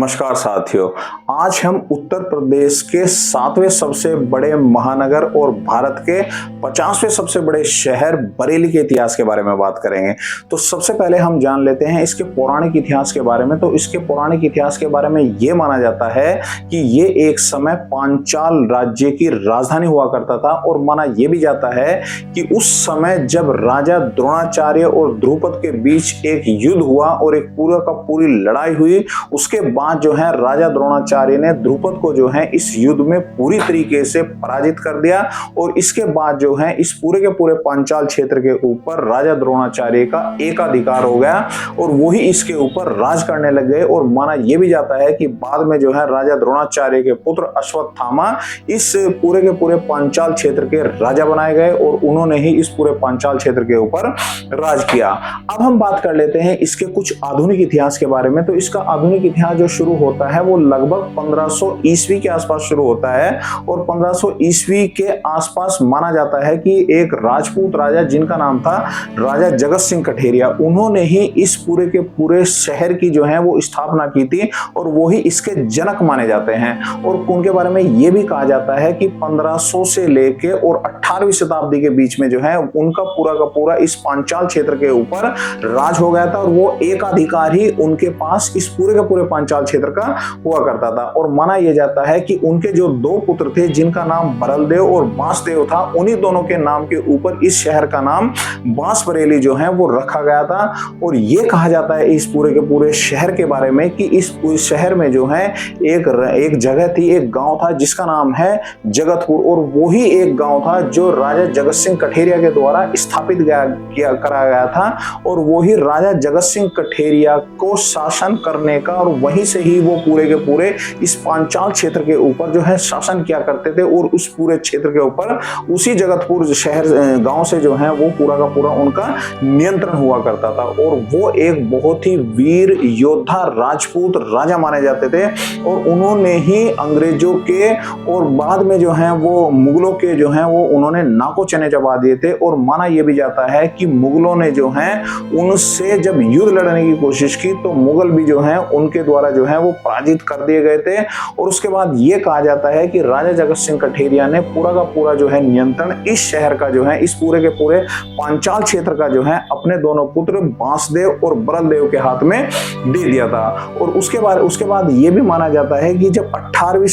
नमस्कार साथियों। आज हम उत्तर प्रदेश के 7वें सबसे बड़े महानगर और भारत के 50वें सबसे बड़े शहर बरेली के इतिहास के बारे में बात करेंगे। तो सबसे पहले हम जान लेते हैं इसके पौराणिक इतिहास के बारे में। तो इसके पौराणिक इतिहास के बारे में ये माना जाता है कि ये एक समय पांचाल राज्य की राजधानी हुआ करता था और माना यह भी जाता है कि उस समय जब राजा द्रोणाचार्य और द्रुपद के बीच एक युद्ध हुआ और एक पूरा का पूरी लड़ाई हुई, उसके बाद जो है राजा द्रोणाचार्य ने द्रुपद को जो है इस युद्ध में पूरी तरीके से पराजित कर दिया और इसके बाद जो है इस पूरे के पूरे पांचाल क्षेत्र के ऊपर राजा द्रोणाचार्य का एकाधिकार हो गया और वही इसके ऊपर राज करने लग गए। और माना यह भी जाता है कि बाद में जो है राजा द्रोणाचार्य के पुत्र अश्वत्थामा इस पूरे के पूरे पांचाल क्षेत्र के राजा बनाए गए और उन्होंने ही इस पूरे पांचाल क्षेत्र के ऊपर राज किया। अब हम बात कर लेते हैं इसके कुछ आधुनिक इतिहास के बारे में। तो इसका आधुनिक इतिहास जो शुरू होता है वो लगभग 1500 ईस्वी के आसपास शुरू होता है और 1500 ईस्वी के आसपास माना जाता है कि एक राजपूत राजा जिनका नाम था राजा जगत सिंह कठेरिया, उन्होंने ही इस पूरे के पूरे शहर की जो है वो स्थापना की थी और वो ही इसके जनक माने जाते हैं। और उनके बारे में ये भी कहा जाता है कि 1500 से लेके और 18वीं शताब्दी के बीच में जो है उनका पूरा का पूरा इस पांचाल क्षेत्र के ऊपर राज हो गया था और वो एकाधिकार ही उनके पास इस पूरे के पूरे पांचाल क्षेत्र का हुआ करता था। और माना यह जाता है कि उनके जो दो पुत्र थे जिनका नाम बरलदेव और बांसदेव था, उन्हीं दोनों के नाम के ऊपर इस शहर का नाम बांस बरेली जो है वो रखा गया था। और ये कहा जाता है इस पूरे के पूरे शहर के बारे में कि इस पूरे शहर में जो है एक जगह थी, एक गांव था जिसका नाम है जगतपुर और वही एक गांव था जो राजा जगत सिंह कठेरिया के द्वारा स्थापित करा गया था और वही राजा जगत सिंह कठेरिया को शासन करने का और वहीं से ही वो पूरे के पूरे इस पांचाल क्षेत्र के ऊपर जो है शासन किया करते थे और उस पूरे क्षेत्र के ऊपर उसी जगतपुर शहर गांव से जो है वो पूरा का पूरा उनका नियंत्रण हुआ करता था। और वो एक बहुत ही वीर योद्धा राजपूत राजा माने जाते थे और उन्होंने ही अंग्रेजों के और बाद में जो है वो मुगलों के जो है वो उन्होंने नाको चने चबा दिए थे। और माना यह भी जाता है कि मुगलों ने जो है उनसे जब युद्ध लड़ने की कोशिश की तो मुगल भी जो है उनके द्वारा जो है वो पराजित कर दिए गए थे। और उसके बाद ये कहा जाता है कि राजा जगत सिंह कठेरिया ने पूरा का पूरा जो है नियंत्रण इस शहर का जो है इस पूरे के पूरे पांचाल क्षेत्र का जो है अपने दोनों पुत्र बांसदेव और बरलदेव के हाथ में दे दिया था। और उसके बाद ये भी माना जाता है कि जब 18वीं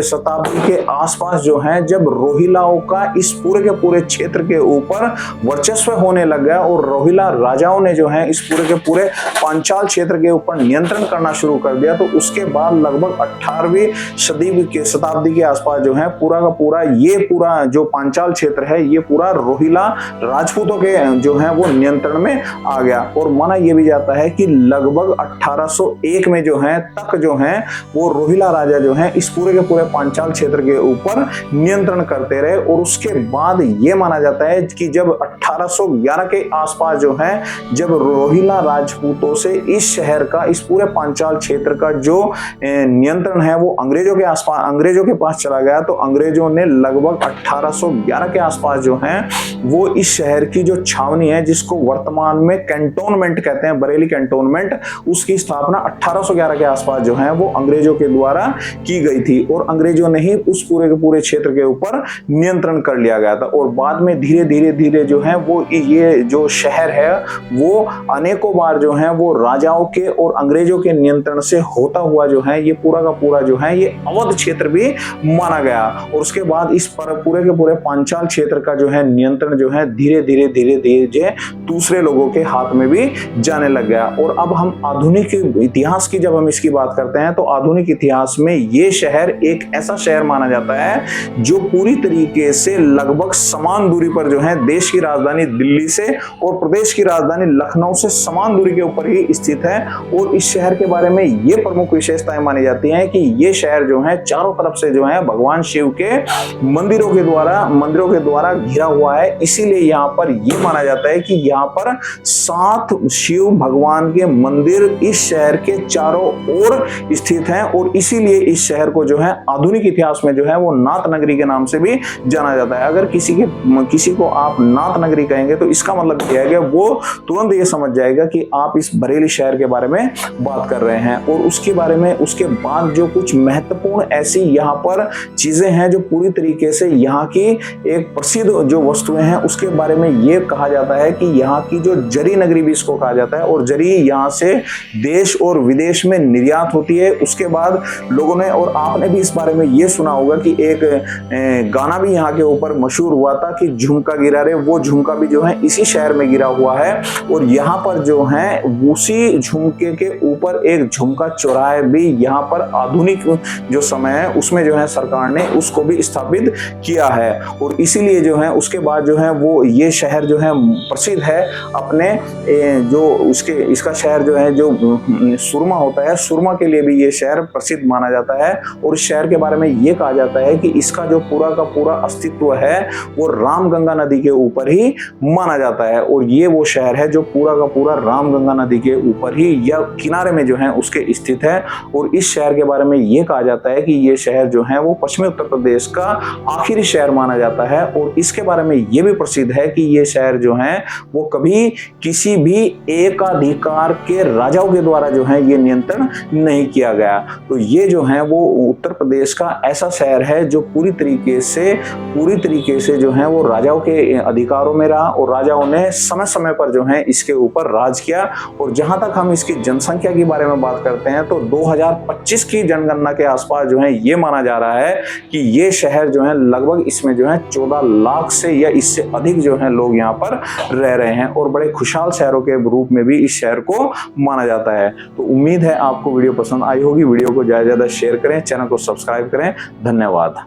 शताब्दी के आसपास जो है जब रोहिलाओं का इस पूरे के पूरे क्षेत्र के ऊपर वर्चस्व होने लग गया और रोहिला राजाओं ने जो है इस पूरे के पूरे पांचाल क्षेत्र के ऊपर नियंत्रण करना शुरू कर दिया, तो उसके बाद लगभग 18वीं शताब्दी के आसपास जो है पूरा का पूरा ये पूरा जो पांचाल क्षेत्र है ये पूरा रोहिला राजपूतों के जो है वो नियंत्रण में आ गया। और माना यह भी जाता है कि लगभग 1801 में जो है तक जो है वो रोहिला राजा जो है इस पूरे के पूरे पांचाल क्षेत्र के ऊपर नियंत्रण करते रहे। और उसके बाद ये माना जाता है कि जब 1811 के आसपास जो है जब रोहिला राजपूतों से इस शहर का इस पूरे पांचाल क्षेत्र का जो नियंत्रण है वो अंग्रेजों के पास चला गया, तो अंग्रेजों ने लगभग 1811 के आसपास जो है वो इस शहर की जो छावनी है जिसको वर्तमान में कैंटोनमेंट कहते हैं, बरेली कैंटोनमेंट, उसकी स्थापना 1811 के आसपास जो है वो अंग्रेजों के द्वारा की गई थी और अंग्रेजों ने ही उस पूरे के पूरे क्षेत्र के ऊपर नियंत्रण कर लिया गया था। और बाद में धीरे धीरे जो है वो ये जो शहर है वो अनेकों बार जो है वो राजाओं के और अंग्रेजों के नियंत्रण से होता हुआ जो है ये पूरा का पूरा जो है ये अवध क्षेत्र भी माना गया। और उसके बाद इस पूरे के पूरे पांचाल क्षेत्र का जो है नियंत्रण जो है धीरे धीरे दूसरे लोगों के हाथ में भी जाने लग गया। और अब हम आधुनिक इतिहास की जब हम इसकी बात करते हैं तो आधुनिक इतिहास में ये शहर एक ऐसा शहर माना जाता है जो पूरी तरीके से लगभग समान दूरी पर जो है देश की राजधानी दिल्ली से और प्रदेश की राजधानी लखनऊ से समान दूरी के ऊपर ही स्थित है। और इस शहर के बारे में ये प्रमुख विशेषताएं मानी जाती हैं कि ये शहर जो है चारों तरफ से जो है भगवान शिव के मंदिरों के द्वारा घिरा हुआ है। इसीलिए यहाँ पर ये माना जाता है कि यहाँ पर 7 शिव भगवान के मंदिर इस शहर के चारों ओर स्थित हैं और इसीलिए इस शहर को जो है आधुनिक इतिहास में जो है वो नाथ नगरी के नाम से भी जाना जाता है। अगर किसी को आप नाथ नगरी कहेंगे तो इसका मतलब क्या है कि वो तुरंत ये समझ जाएगा कि आप इस बरेली शहर के बारे में बात कर रहे हैं। और उसके बारे में उसके बाद जो कुछ महत्वपूर्ण ऐसी यहाँ पर चीजें हैं जो पूरी तरीके से यहाँ की एक प्रसिद्ध जो वस्तुएं हैं उसके बारे में ये कहा जाता है कि यहाँ की जो जरी नगरी भी इसको कहा जाता है और जरी यहाँ से देश और विदेश में निर्यात होती है। उसके बाद लोगों ने और आपने भी इस बारे में ये सुना होगा कि एक गाना भी यहाँ के ऊपर मशहूर हुआ था कि झुमका गिरा रे, वो झुमका भी जो है इसी शहर में गिरा हुआ है। और यहाँ पर जो है उसी झुमके के ऊपर एक झुमका चौराहे भी यहाँ पर आधुनिक जो समय है उसमें जो है सरकार ने उसको भी स्थापित किया है। और इसीलिए जो है उसके बाद जो है वो ये शहर जो है प्रसिद्ध है अपने जो इसका शहर जो है जो सुरमा होता है, सुरमा के लिए भी ये शहर प्रसिद्ध माना जाता है। और इस शहर के बारे में ये कहा जाता है कि इसका जो पूरा का पूरा अस्तित्व है वो रामगंगा नदी के ऊपर ही माना जाता है। और ये वो शहर है जो पूरा का पूरा रामगंगा नदी के ऊपर ही या किनारे में जो है उसके स्थित है। और इस शहर के बारे में ये कहा जाता है कि ये शहर जो है वो पश्चिमी उत्तर प्रदेश का आखिरी शहर माना जाता है। और इसके बारे में ये भी प्रसिद्ध है कि ये शहर जो है वो कभी किसी भी एकाधिकार के राजाओं के द्वारा जो है ये नियंत्रण नहीं किया गया। तो ये जो है वो उत्तर प्रदेश का ऐसा शहर है जो पूरी तरीके से जो है वो राजाओं के अधिकारों में रहा और राजाओं ने समय समय पर जो है इसके ऊपर राज किया। और जहां तक हम इसकी जनसंख्या के बारे में बात करते हैं तो 2025 की जनगणना के आसपास जो है ये माना जा रहा है कि ये शहर जो है लगभग इसमें जो है 14 लाख से या इससे अधिक जो है लोग यहाँ पर रह रहे हैं और बड़े खुशहाल शहरों के रूप में भी इस शहर को माना जाता है। तो उम्मीद है आपको वीडियो पसंद आई होगी। वीडियो को ज्यादा से ज्यादा शेयर करें, चैनल को सब्सक्राइब करें। धन्यवाद।